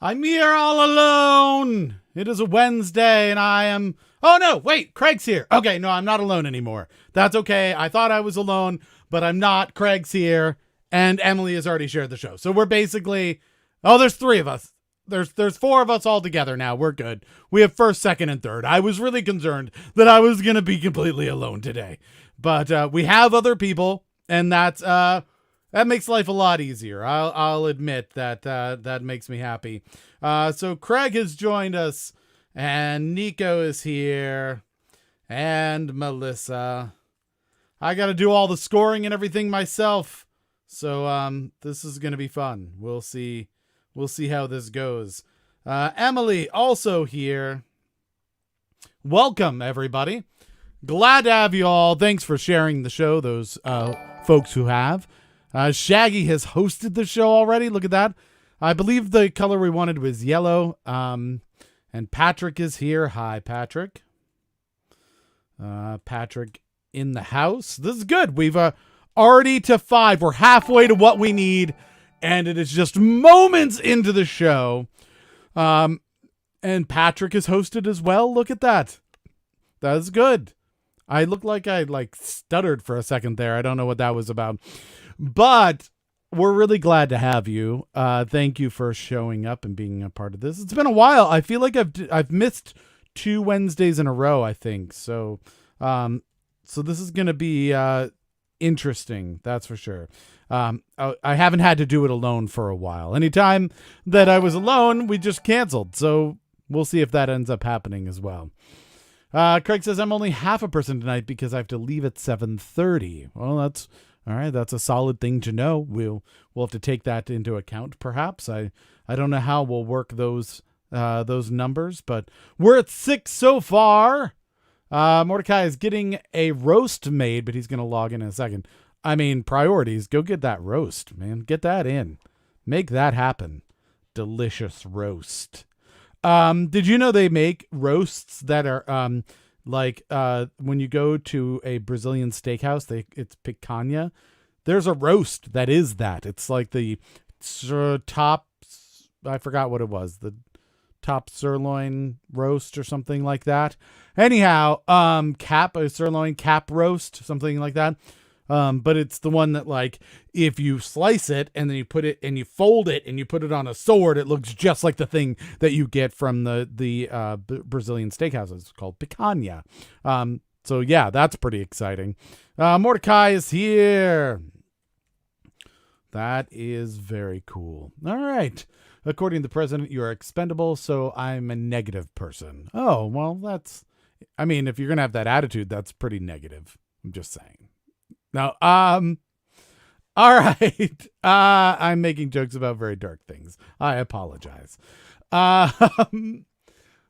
I'm here all alone. It is a Wednesday and I am... Oh no, wait, Craig's here. Okay, no, I'm not alone anymore. That's okay. I thought I was alone, but I'm not. Craig's here and Emily has already shared the show. So we're basically... Oh, there's three of us. There's four of us all together now. We're good. We have first, second, and third. I was really concerned that I was going to be completely alone today. But we have other people, and that makes life a lot easier. I'll admit that that makes me happy. So Craig has joined us, and Nico is here, and Melissa. I got to do all the scoring and everything myself. So this is going to be fun. We'll see how this goes. Emily also here. Welcome, everybody. Glad to have you all. Thanks for sharing the show, those folks who have. Shaggy has hosted the show already. Look at that. I believe the color we wanted was yellow. And Patrick is here. Hi, Patrick. Patrick in the house. This is good. We've already to 5. We're halfway to what we need. And it is just moments into the show. And Patrick is hosted as well. Look at that. That is good. I look like I stuttered for a second there. I don't know what that was about. But we're really glad to have you. Thank you for showing up and being a part of this. It's been a while. I feel like I've missed 2 Wednesdays in a row, I think. So this is going to be interesting. That's for sure. I haven't had to do it alone for a while. Anytime that I was alone, we just canceled. So we'll see if that ends up happening as well. Craig says, I'm only half a person tonight because I have to leave at 7:30. Well, that's all right. That's a solid thing to know. We'll have to take that into account, perhaps. I don't know how we'll work those numbers, but we're at 6 so far. Mordecai is getting a roast made, but he's going to log in a second. I mean, priorities. Go get that roast, man. Get that in. Make that happen. Delicious roast. Did you know they make roasts that are when you go to a Brazilian steakhouse, it's picanha. There's a roast that is that. It's like the top, I forgot what it was, the top sirloin roast or something like that. Anyhow, sirloin cap roast, something like that. But it's the one that, if you slice it and then you put it and you fold it and you put it on a sword, it looks just like the thing that you get from the Brazilian steakhouses. It's called picanha. So yeah, that's pretty exciting. Mordecai is here. That is very cool. All right. According to the president, you are expendable, so I'm a negative person. Oh, well, if you're going to have that attitude, that's pretty negative. I'm just saying. No, all right. I'm making jokes about very dark things. I apologize.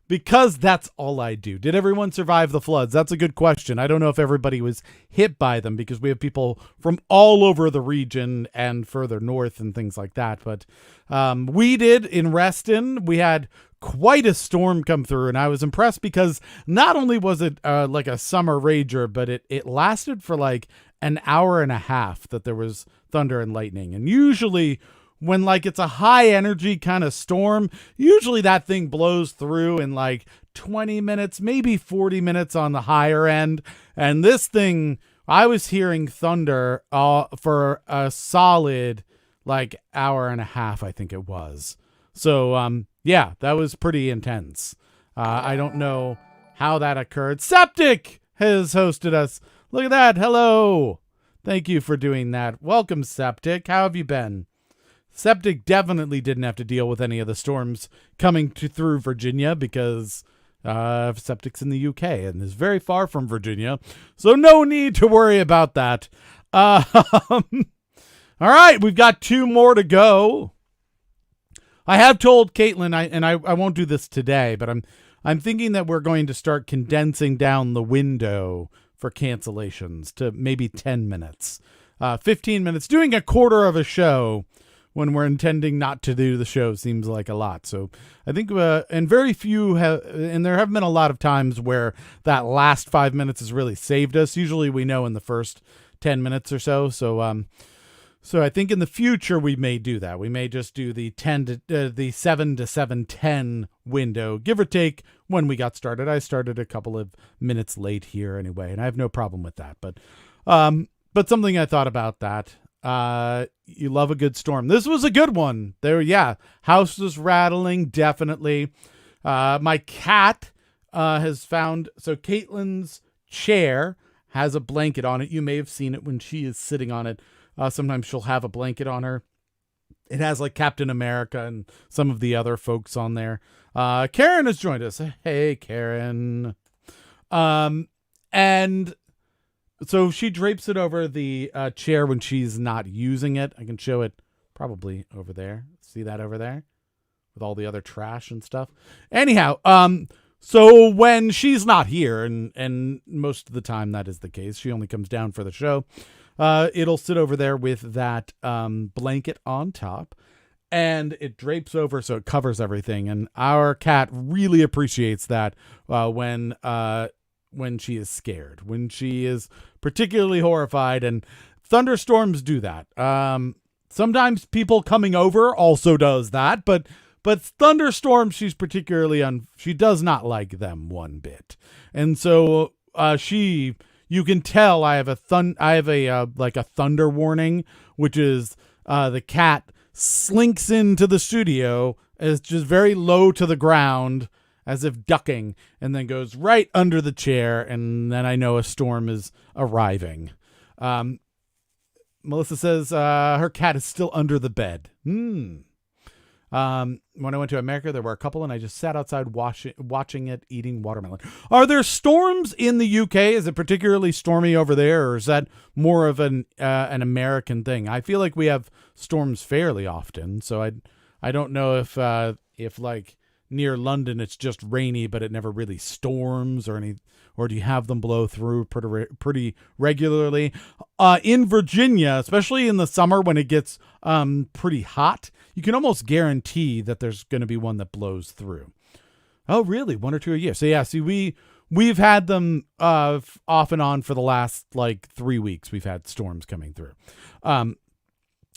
Because that's all I do. Did everyone survive the floods? That's a good question. I don't know if everybody was hit by them because we have people from all over the region and further north and things like that. But we did in Reston. We had quite a storm come through, and I was impressed because not only was it like a summer rager, but it lasted for an hour and a half that there was thunder and lightning. And usually when it's a high energy kind of storm, usually that thing blows through in 20 minutes, maybe 40 minutes on the higher end. And this thing, I was hearing thunder for a solid hour and a half, I think it was. So yeah, that was pretty intense. I don't know how that occurred. Septic has hosted us. Look at that. Hello. Thank you for doing that. Welcome, Septic. How have you been? Septic definitely didn't have to deal with any of the storms coming through Virginia because Septic's in the UK and is very far from Virginia. So no need to worry about that. All right. We've got 2 more to go. I have told Caitlin, I won't do this today, but I'm thinking that we're going to start condensing down the window for cancellations to maybe 10 minutes, 15 minutes. Doing a quarter of a show when we're intending not to do the show seems like a lot. So I think, and very few have, and there have been a lot of times where that last 5 minutes has really saved us. Usually we know in the first 10 minutes or so. So So I think in the future we may do that. We may just do the 7 to 7:10 window, give or take when we got started. I started a couple of minutes late here anyway, and I have no problem with that. But something I thought about that. You love a good storm. This was a good one. House was rattling, definitely. My cat has found, so Caitlin's chair has a blanket on it. You may have seen it when she is sitting on it. Sometimes she'll have a blanket on her. It has like Captain America and some of the other folks on there. Karen has joined us. Hey, Karen. And so she drapes it over the chair when she's not using it. I can show it probably over there. See that over there with all the other trash and stuff. Anyhow, so when she's not here, and most of the time that is the case, she only comes down for the show. It'll sit over there with that blanket on top, and it drapes over so it covers everything. And our cat really appreciates that when she is scared, when she is particularly horrified. And thunderstorms do that. Sometimes people coming over also does that, but thunderstorms, she's particularly she does not like them one bit. And so you can tell I have a thunder warning, which is the cat slinks into the studio as just very low to the ground as if ducking, and then goes right under the chair, and then I know a storm is arriving. Melissa says her cat is still under the bed. When I went to America, there were a couple, and I just sat outside watching it, eating watermelon. Are there storms in the UK? Is it particularly stormy over there, or is that more of an American thing? I feel like we have storms fairly often, so I don't know if like near London it's just rainy, but it never really storms or do you have them blow through pretty regularly? In Virginia, especially in the summer when it gets pretty hot, you can almost guarantee that there's going to be one that blows through. Oh, really? 1 or 2 a year. So yeah, see, we've had them off and on for the last like 3 weeks. We've had storms coming through.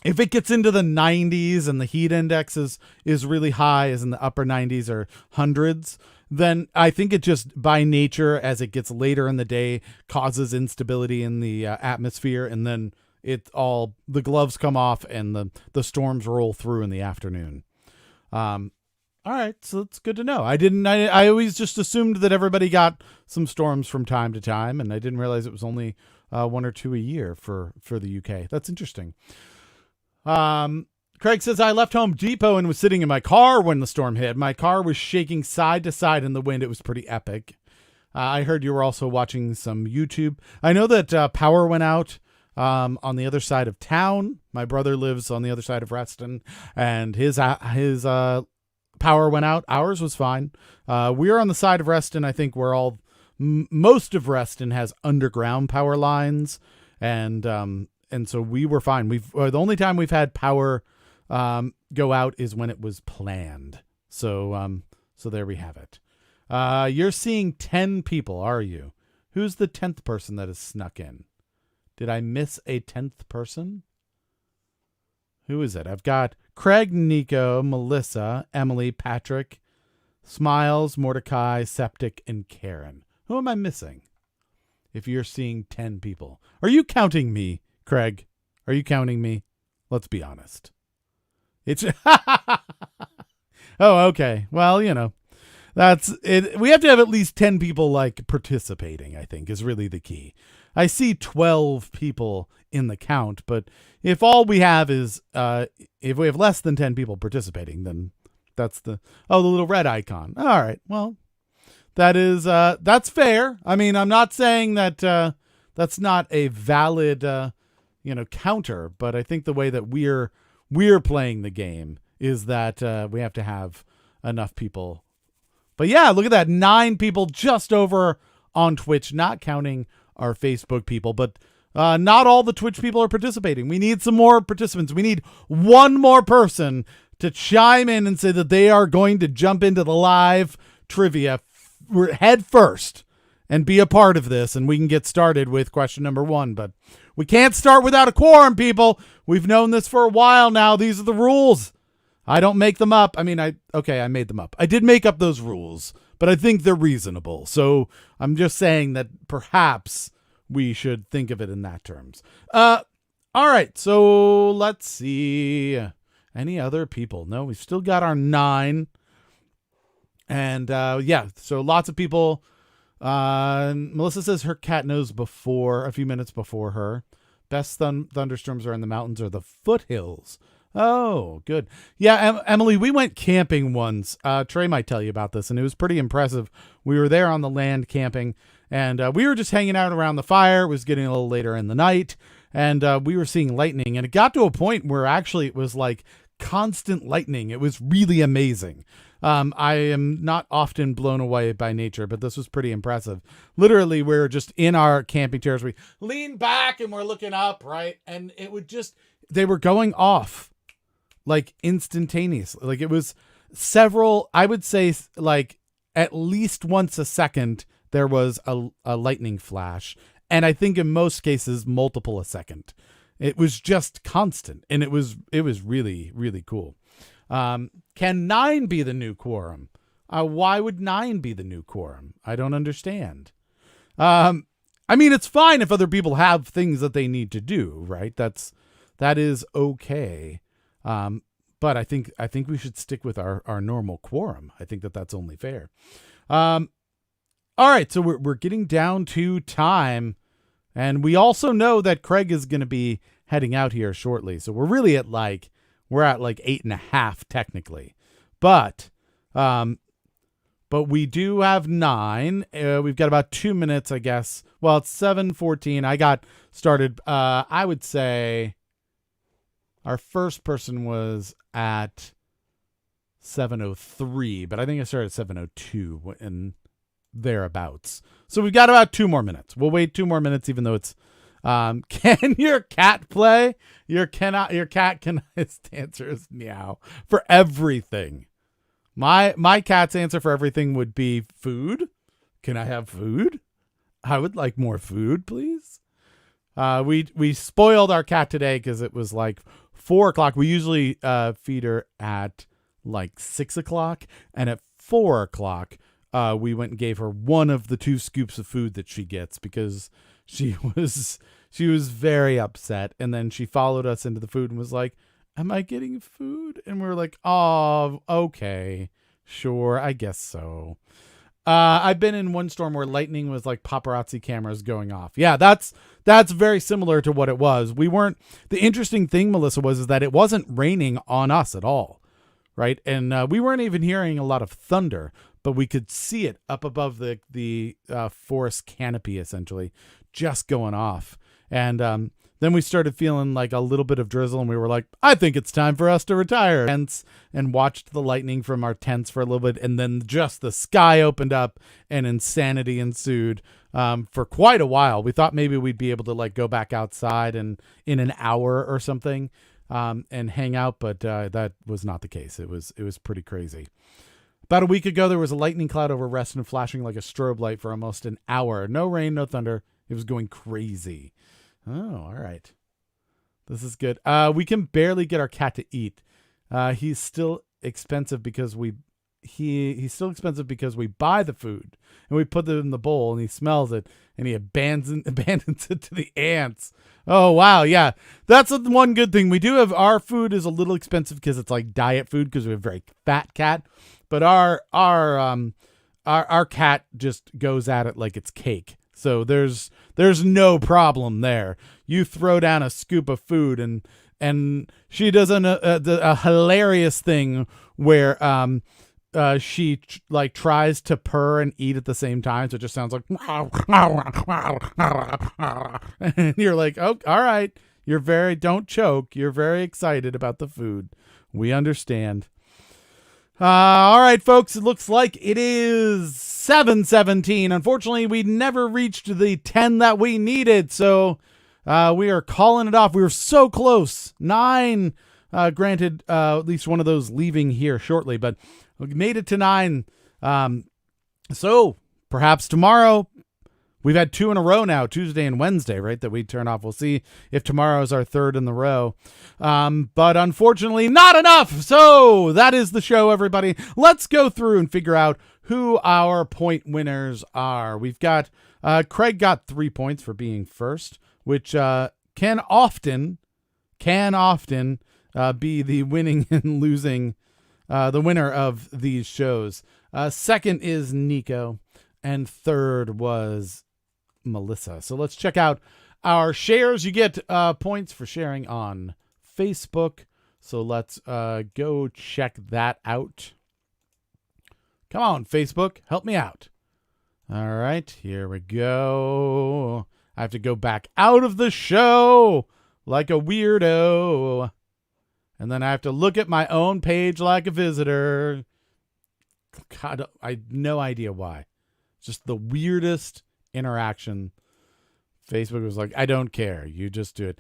If it gets into the 90s and the heat index is really high, is in the upper 90s or hundreds, then I think it just by nature, as it gets later in the day, causes instability in the atmosphere, and then the gloves come off and the storms roll through in the afternoon. All right, so that's good to know. I always just assumed that everybody got some storms from time to time, and I didn't realize it was only 1 or 2 a year for the UK. That's interesting. Craig says, I left Home Depot and was sitting in my car when the storm hit. My car was shaking side to side in the wind. It was pretty epic. I heard you were also watching some YouTube. I know that power went out on the other side of town. My brother lives on the other side of Reston, and his power went out. Ours was fine. We're on the side of Reston. I think most of Reston has underground power lines, and so we were fine. The only time we've had power go out is when it was planned. So there we have it. You're seeing 10 people, are you? Who's the 10th person that has snuck in? Did I miss a 10th person? Who is it? I've got Craig, Nico, Melissa, Emily, Patrick, Smiles, Mordecai, Septic, and Karen. Who am I missing? If you're seeing 10 people. Are you counting me, Craig? Are you counting me? Let's be honest. It's oh, okay. Well, that's it. We have to have at least 10 people like participating, I think, is really the key. I see 12 people in the count, but if all we have is if we have less than 10 people participating, then that's the little red icon. All right. Well, that's fair. I mean, I'm not saying that that's not a valid counter, but I think the way that we're playing the game is that we have to have enough people. But yeah, look at that. 9 people just over on Twitch, not counting our Facebook people, but not all the Twitch people are participating. We need some more participants. We need one more person to chime in and say that they are going to jump into the live trivia head first and be a part of this, and we can get started with question number 1. But we can't start without a quorum, people. We've known this for a while now. These are the rules. I don't make them up. I mean, I made them up. I did make up those rules, but I think they're reasonable. So I'm just saying that perhaps we should think of it in that terms. All right. So let's see. Any other people? No, we've still got our 9. And so lots of people. Melissa says her cat knows a few minutes before her. Best thunderstorms are in the mountains or the foothills. Oh, good. Yeah, Emily, we went camping once. Trey might tell you about this, and it was pretty impressive. We were there on the land camping, and we were just hanging out around the fire. It was getting a little later in the night, and we were seeing lightning, and it got to a point where actually it was like constant lightning. It was really amazing. I am not often blown away by nature, but this was pretty impressive. Literally, we're just in our camping chairs. We lean back and we're looking up, right? And they were going off like instantaneously. Like it was I would say like at least once a second, there was a lightning flash. And I think in most cases, multiple a second. It was just constant. And it was really, really cool. Can 9 be the new quorum? Why would 9 be the new quorum? I don't understand. I mean, it's fine if other people have things that they need to do, right? That is okay. But I think we should stick with our normal quorum. I think that's only fair. All right. So we're getting down to time, and we also know that Craig is going to be heading out here shortly. So we're really at like 8.5 technically, but we do have 9. We've got about 2 minutes, I guess. Well, it's 7:14. I got started. I would say our first person was at 7:03, but I think I started at 7:02 and thereabouts. So we've got about 2 more minutes. We'll wait 2 more minutes, even though it's. Can your cat play? Your cat can his answer is meow for everything. My cat's answer for everything would be food. Can I have food? I would like more food, please. We spoiled our cat today because it was like 4:00. We usually feed her at like 6:00, and at 4:00 we went and gave her one of the 2 scoops of food that she gets because she was very upset. And then she followed us into the food and was like, am I getting food? And we were like, oh, okay, sure, I guess so. I've been in one storm where lightning was like paparazzi cameras going off. Yeah, that's very similar to what it was. The interesting thing, Melissa, is that it wasn't raining on us at all, right? And we weren't even hearing a lot of thunder, but we could see it up above the forest canopy, essentially, just going off. And then we started feeling like a little bit of drizzle, and we were like, I think it's time for us to retire. And watched the lightning from our tents for a little bit, and then just the sky opened up and insanity ensued for quite a while. We thought maybe we'd be able to like go back outside and in an hour or something and hang out, but that was not the case. It was pretty crazy. About a week ago, there was a lightning cloud over Reston flashing like a strobe light for almost an hour. No rain, no thunder. It was going crazy. Oh, all right. This is good. We can barely get our cat to eat. He's still expensive because he's still expensive because we buy the food and we put it in the bowl and he smells it and he abandons it to the ants. Oh, wow. Yeah. That's one good thing. We do have our food is a little expensive because it's like diet food because we have a very fat cat, but our cat just goes at it like it's cake. So there's no problem there. You throw down a scoop of food and she does a hilarious thing where she tries to purr and eat at the same time, so it just sounds like and you're like, oh, all right, don't choke, you're very excited about the food, we understand. All right, folks, it looks like it is 7:17. Unfortunately, we never reached the 10 that we needed, so we are calling it off. We were so close. 9, granted, at least one of those leaving here shortly, but we made it to 9. So perhaps tomorrow, we've had 2 in a row now, Tuesday and Wednesday, right, that we turn off. We'll see if tomorrow is our 3rd in the row. But unfortunately, not enough. So that is the show, everybody. Let's go through and figure out who our point winners are. We've got Craig got 3 points for being first, which can often be the winning and losing, the winner of these shows. Second is Nico, and third was Melissa. So let's check out our shares. You get points for sharing on Facebook. So let's go check that out. Come on, Facebook, help me out. All right, here we go. I have to go back out of the show like a weirdo. And then I have to look at my own page like a visitor. God, I have no idea why. It's just the weirdest interaction. Facebook was like, I don't care. You just do it.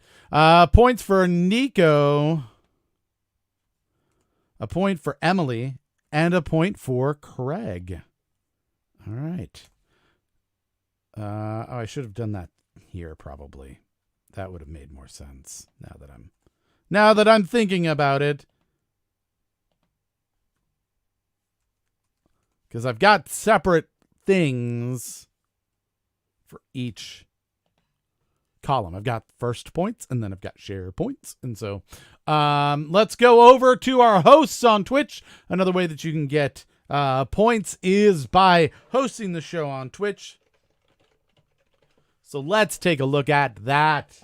Points for Nico. A point for Emily. And a point for Craig. All right. I should have done that here probably. That would have made more sense now that I'm thinking about it. Because I've got separate things for each column. I've got first points and then I've got share points. And so let's go over to our hosts on Twitch. Another way that you can get points is by hosting the show on Twitch. So let's take a look at that.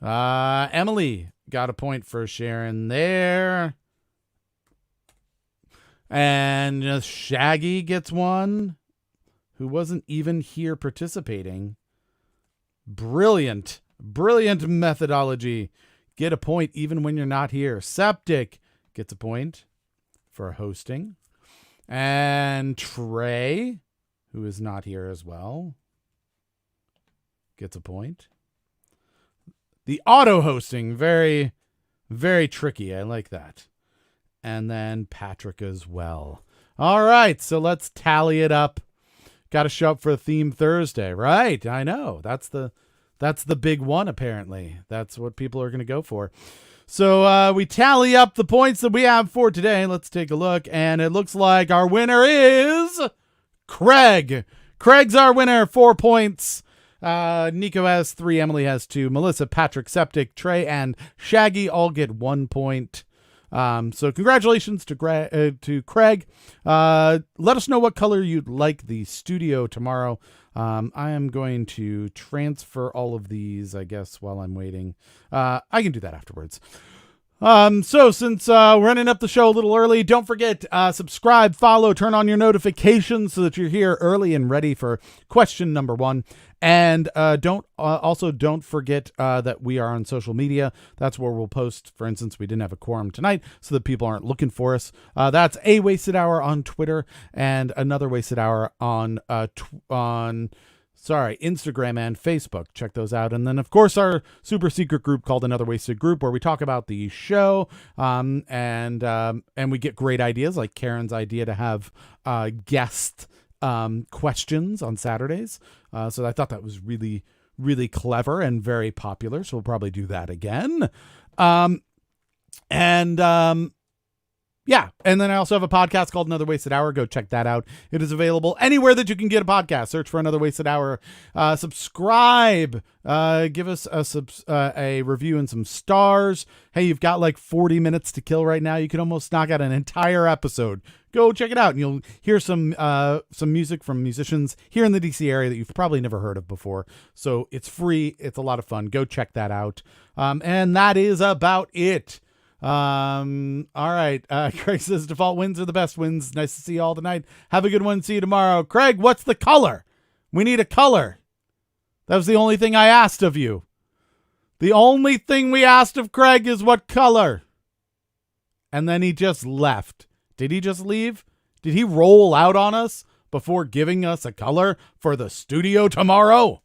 Emily got a point for sharing there. And Shaggy gets one, who wasn't even here participating. Brilliant methodology. Get a point even when you're not here. Septic gets a point for hosting. And Trey, who is not here as well, gets a point. The auto hosting, very, very tricky. I like that. And then Patrick as well. All right, so let's tally it up. Got to show up for a Theme Thursday, right? I know. That's the big one, apparently. That's what people are going to go for. So we tally up the points that we have for today. Let's take a look. And it looks like our winner is Craig. Craig's our winner, 4 points. Nico has 3, Emily has 2, Melissa, Patrick, Septic, Trey, and Shaggy all get 1 point. So congratulations to Craig. Let us know what color you'd like the studio tomorrow. I am going to transfer all of these, I guess, while I'm waiting. I can do that afterwards. So since we're ending up the show a little early, don't forget, subscribe, follow, turn on your notifications so that you're here early and ready for question number 1. And don't forget that we are on social media. That's where we'll post. For instance, we didn't have a quorum tonight, so that people aren't looking for us. That's A Wasted Hour on Twitter and Another Wasted Hour on Instagram and Facebook. Check those out. And then, of course, our super secret group called Another Wasted Group, where we talk about the show and we get great ideas, like Karen's idea to have guest questions on Saturdays. So I thought that was really, really clever and very popular. So we'll probably do that again. Yeah. And then I also have a podcast called Another Wasted Hour. Go check that out. It is available anywhere that you can get a podcast. Search for Another Wasted Hour. Subscribe. Give us a review and some stars. Hey, you've got like 40 minutes to kill right now. You can almost knock out an entire episode. Go check it out, and you'll hear some music from musicians here in the DC area that you've probably never heard of before. So it's free. It's a lot of fun. Go check that out. And that is about it. All right. Craig says default wins are the best wins. Nice to see you all tonight. Have a good one. See you tomorrow. Craig, what's the color? We need a color. That was the only thing I asked of you. The only thing we asked of Craig is what color. And then he just left. Did he just leave? Did he roll out on us before giving us a color for the studio tomorrow?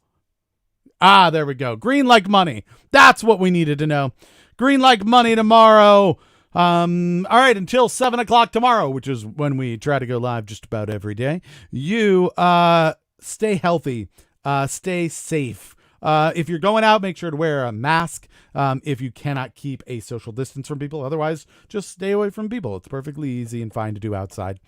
Ah, there we go. Green like money. That's what we needed to know. Green like money tomorrow. All right, until 7 o'clock tomorrow, which is when we try to go live just about every day. You stay healthy, stay safe. If you're going out, make sure to wear a mask. If you cannot keep a social distance from people, otherwise just stay away from people. It's perfectly easy and fine to do outside.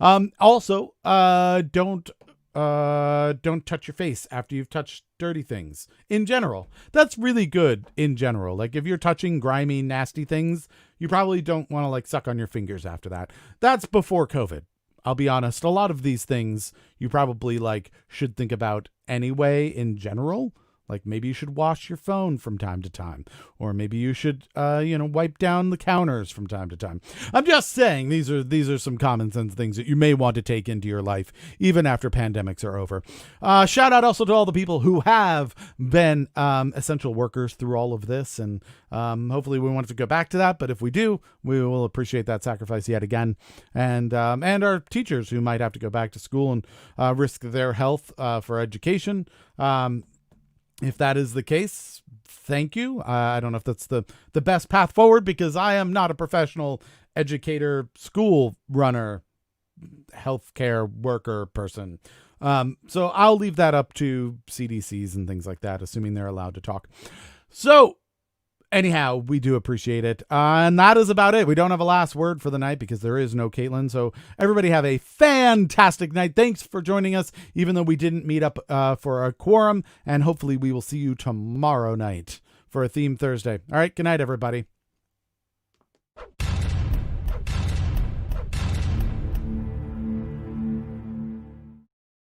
Also, don't touch your face after you've touched dirty things in general. That's really good in general. Like if you're touching grimy, nasty things, you probably don't want to like suck on your fingers after that. That's before COVID. I'll be honest. A lot of these things you probably like should think about anyway in general. Like maybe you should wash your phone from time to time, or maybe you should, wipe down the counters from time to time. I'm just saying these are some common sense things that you may want to take into your life, even after pandemics are over. Shout out also to all the people who have been essential workers through all of this. And hopefully we want to go back to that. But if we do, we will appreciate that sacrifice yet again. And our teachers who might have to go back to school and risk their health for education. If that is the case, thank you. I don't know if that's the best path forward because I am not a professional educator, school runner, healthcare worker person. So I'll leave that up to CDCs and things like that, assuming they're allowed to talk. So anyhow, we do appreciate it. And that is about it. We don't have a last word for the night because there is no Caitlin. So everybody have a fantastic night. Thanks for joining us, even though we didn't meet up for a quorum. And hopefully we will see you tomorrow night for a theme Thursday. All right. Good night, everybody.